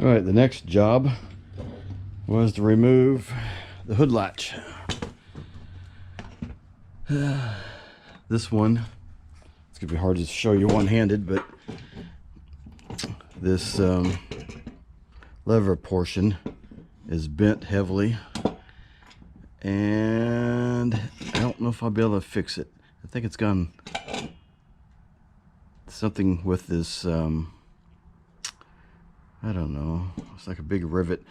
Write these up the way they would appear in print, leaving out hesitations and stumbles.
All right, the next job was to remove the hood latch. This one, it's gonna be hard to show you one-handed, but this lever portion is bent heavily, and I don't know if I'll be able to fix it. I think it's gone something with this, I don't know, it's like a big rivet.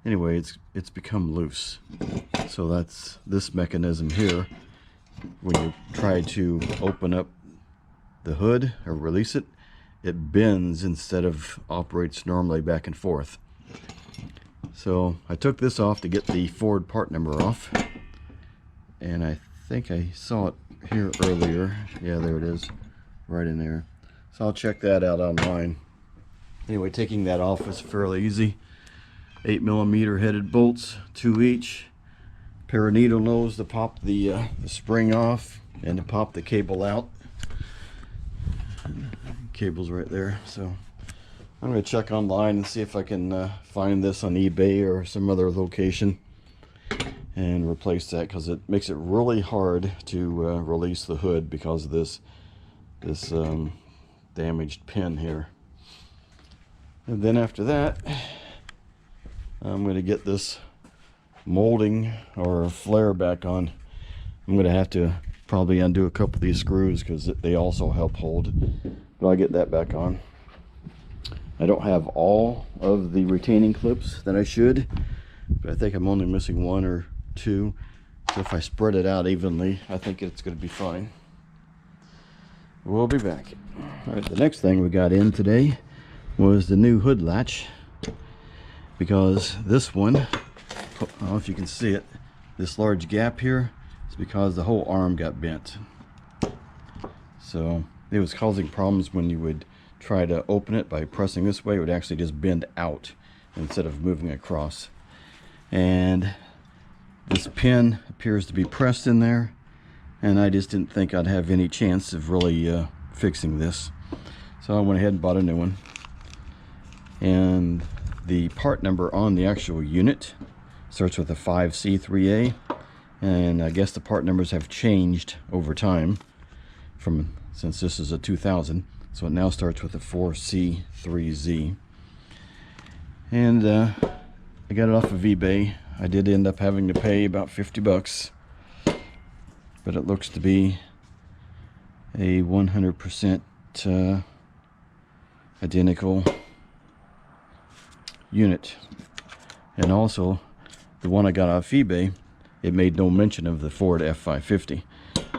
Anyway, it's become loose. So that's this mechanism here. When you try to open up the hood or release it, it bends instead of operates normally back and forth. So I took this off to get the Ford part number off, and I think I saw it here earlier. Yeah, there it is, right in there. So I'll check that out online. Anyway, taking that off was fairly easy. 8mm headed bolts, 2 each. Pair of needle nose to pop the spring off and to pop the cable out. Cable's right there. So I'm going to check online and see if I can find this on eBay or some other location and replace that, because it makes it really hard to release the hood because of this damaged pin here. And then after that, I'm going to get this molding or flare back on. I'm going to have to probably undo a couple of these screws because they also help hold, but I'll get that back on. I don't have all of the retaining clips that I should, but I think I'm only missing 1 or 2. So if I spread it out evenly, I think it's going to be fine. We'll be back. All right, the next thing we got in today was the new hood latch, because this one, I don't know if you can see it, this large gap here is because the whole arm got bent. So it was causing problems when you would try to open it by pressing this way. It would actually just bend out instead of moving across. And this pin appears to be pressed in there, and I just didn't think I'd have any chance of really fixing this. So I went ahead and bought a new one. And the part number on the actual unit starts with a 5C3A, and I guess the part numbers have changed over time since this is a 2000, so it now starts with a 4C3Z. And I got it off of eBay. I did end up having to pay about 50 bucks, but it looks to be a 100% identical unit. And also the one I got off eBay, it made no mention of the Ford F550.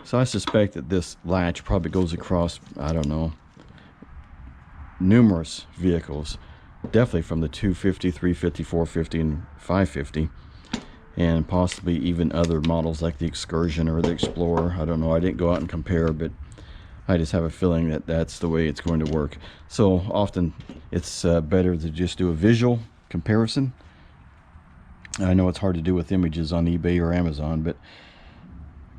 So I suspect that this latch probably goes across, I don't know, numerous vehicles, definitely from the 250, 350, 450, and 550, and possibly even other models like the Excursion or the Explorer. I don't know, I didn't go out and compare, but I just have a feeling that that's the way it's going to work. So often it's better to just do a visual comparison. I know it's hard to do with images on eBay or Amazon, but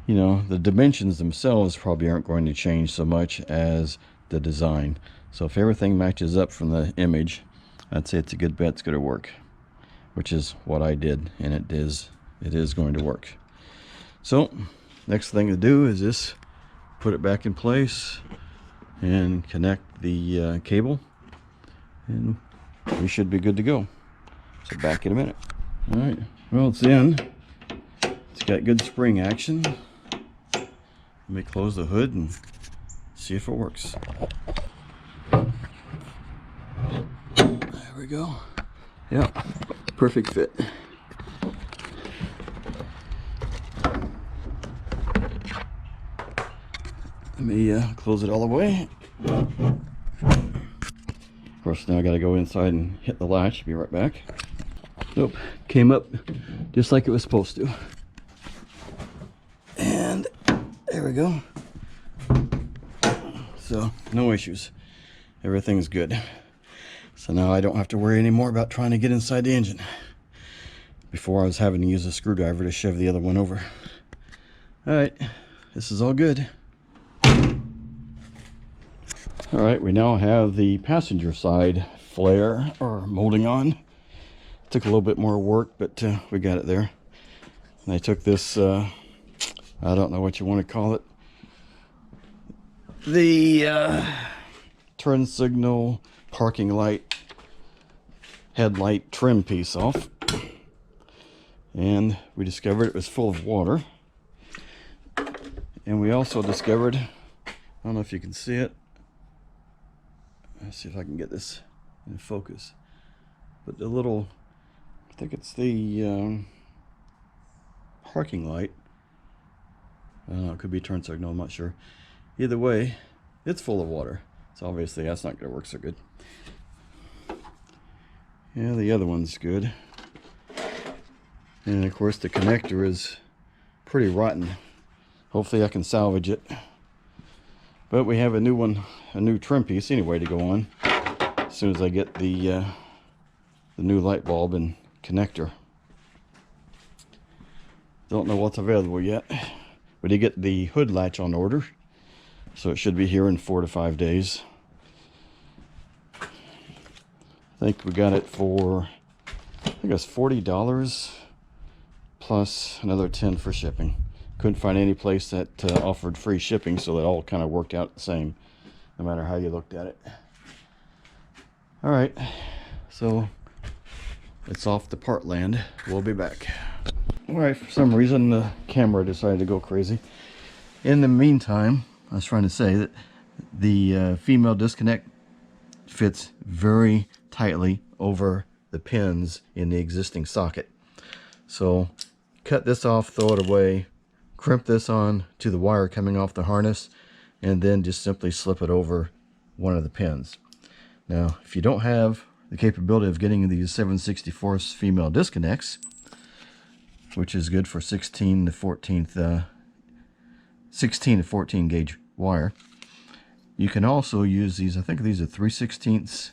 you know, the dimensions themselves probably aren't going to change so much as the design. So if everything matches up from the image, I'd say it's a good bet it's going to work, which is what I did, and it is going to work. So next thing to do is just put it back in place and connect the cable, and we should be good to go. So back in a minute. All right, well, it's in. It's got good spring action. Let me close the hood and see if it works. There we go. Yeah, perfect fit. Let me close it all the way. Of course, now I gotta go inside and hit the latch. Be right back. Nope, came up just like it was supposed to. And there we go. So no issues, everything's good. So now I don't have to worry anymore about trying to get inside the engine. Before, I was having to use a screwdriver to shove the other one over. All right, this is all good. All right, we now have the passenger side flare or molding on. Took a little bit more work, but we got it there. And I took this, I don't know what you want to call it, the turn signal parking light headlight trim piece off, and we discovered it was full of water. And we also discovered, I don't know if you can see it, let's see if I can get this in focus, but the little, I think it's the parking light, I don't know, it could be turn signal, I'm not sure. Either way, it's full of water, so obviously that's not going to work so good. Yeah, the other one's good. And of course the connector is pretty rotten. Hopefully I can salvage it. But we have a new one, a new trim piece anyway to go on as soon as I get the new light bulb and connector. Don't know what's available yet. We did get the hood latch on order, so it should be here in 4 to 5 days. I think we got it for, I think it was $40 plus another $10 for shipping. Couldn't find any place that offered free shipping, so it all kind of worked out the same, no matter how you looked at it. All right, so it's off to Partland. We'll be back. All right, for some reason the camera decided to go crazy. In the meantime, I was trying to say that the female disconnect fits very tightly over the pins in the existing socket. So cut this off, throw it away, crimp this on to the wire coming off the harness, and then just simply slip it over one of the pins. Now, if you don't have the capability of getting these 7/64 female disconnects, which is good for 16 to 14 gauge wire, you can also use these. I think these are 3/16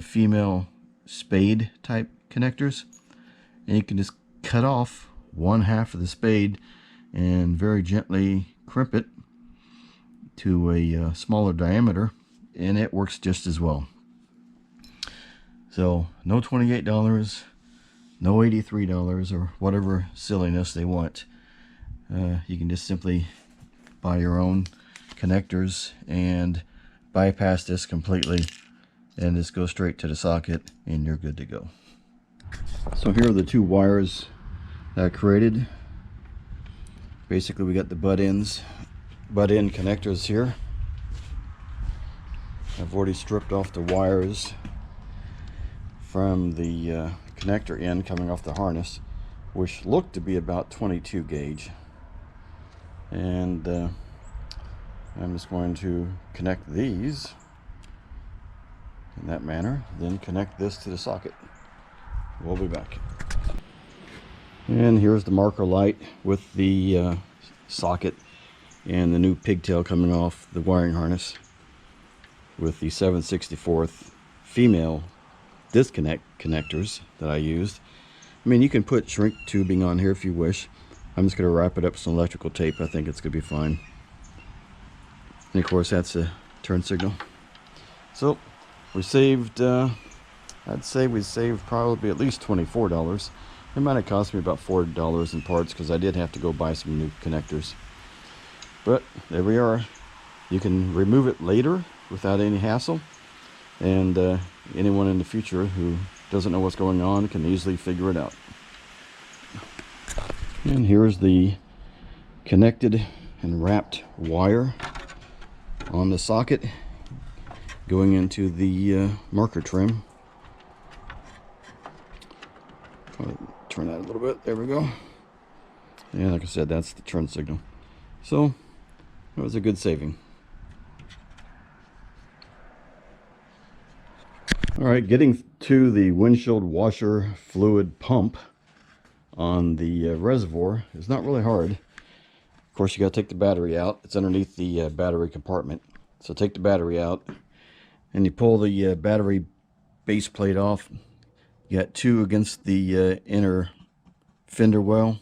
female spade type connectors, and you can just cut off one half of the spade and very gently crimp it to a smaller diameter, and it works just as well. So no $28, no $83 or whatever silliness they want. You can just simply buy your own connectors and bypass this completely and just go straight to the socket and you're good to go. So here are the two wires that I created. Basically we got the butt end connectors here. I've already stripped off the wires from the connector end coming off the harness, which looked to be about 22 gauge. And I'm just going to connect these in that manner, then connect this to the socket. We'll be back. And here's the marker light with the socket and the new pigtail coming off the wiring harness with the 7/64 female disconnect connectors that I used. I mean, you can put shrink tubing on here if you wish. I'm just going to wrap it up with some electrical tape. I think it's going to be fine. And of course, that's a turn signal. So we saved, I'd say we saved probably at least $24. It might have cost me about $4 in parts because I did have to go buy some new connectors. But there we are. You can remove it later without any hassle. And anyone in the future who doesn't know what's going on can easily figure it out. And here's the connected and wrapped wire on the socket going into the marker trim. Turn that a little bit. There we go. And like I said, that's the turn signal. So that was a good saving. All right, getting to the windshield washer fluid pump on the reservoir is not really hard. Of course, you got to take the battery out. It's underneath the battery compartment. So take the battery out and you pull the battery base plate off. You got two against the inner fender well,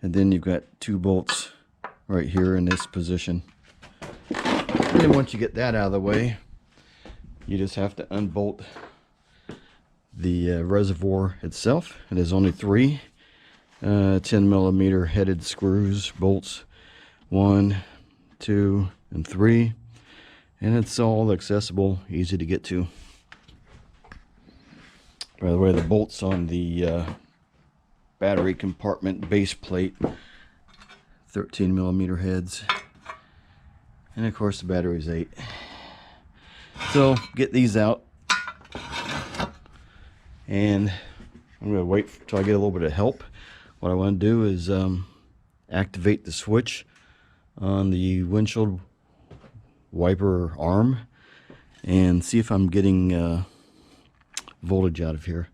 and then you've got two bolts right here in this position. And then once you get that out of the way, you just have to unbolt the reservoir itself. It is only 3 10mm headed screws, bolts, 1, 2, and 3, and it's all accessible, easy to get to. By the way, the bolts on the battery compartment base plate, 13mm heads, and of course the battery's 8. So get these out, and I'm going to wait until I get a little bit of help. What I want to do is activate the switch on the windshield wiper arm and see if I'm getting voltage out of here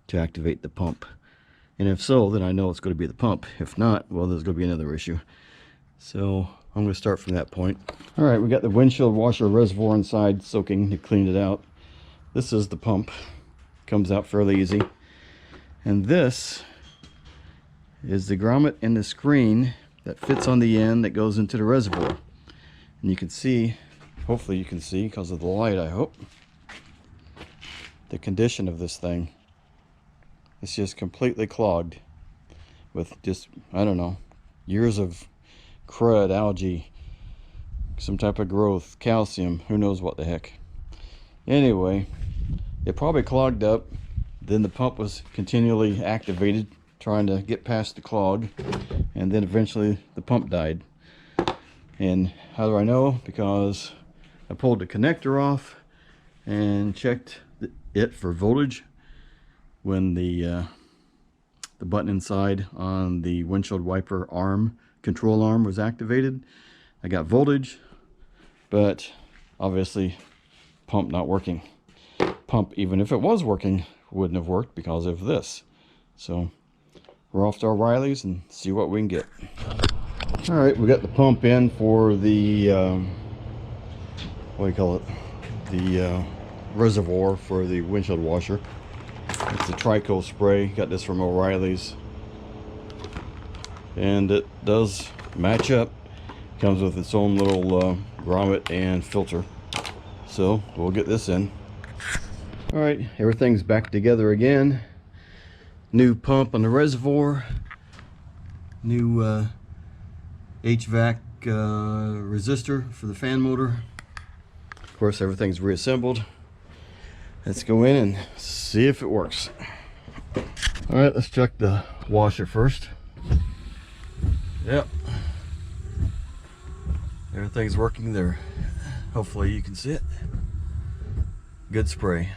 to activate the pump. And if so, then I know it's going to be the pump. If not, well, there's going to be another issue. So I'm going to start from that point. All right, we got the windshield washer reservoir inside soaking. You cleaned it out. This is the pump. Comes out fairly easy. And this is the grommet and the screen that fits on the end that goes into the reservoir. And you can see, hopefully you can see because of the light, I hope, the condition of this thing. It's just completely clogged with just, I don't know, years of crud, algae, some type of growth, calcium, who knows what the heck. Anyway, it probably clogged up. Then the pump was continually activated, trying to get past the clog, and then eventually the pump died. And how do I know? Because I pulled the connector off and checked it for voltage when the button inside on the windshield wiper arm, control arm, was activated. I got voltage, but obviously pump not working. Pump, even if it was working, wouldn't have worked because of this. So we're off to O'Reilly's and see what we can get. All right, we got the pump in for the what do you call it, the reservoir for the windshield washer. It's the Trico spray. Got this from O'Reilly's, and it does match up. Comes with its own little grommet and filter. So we'll get this in. All right, everything's back together again. New pump on the reservoir, new HVAC resistor for the fan motor. Of course, everything's reassembled. Let's go in and see if it works. All right, let's check the washer first. Yep, everything's working there. Hopefully you can see it. Good spray.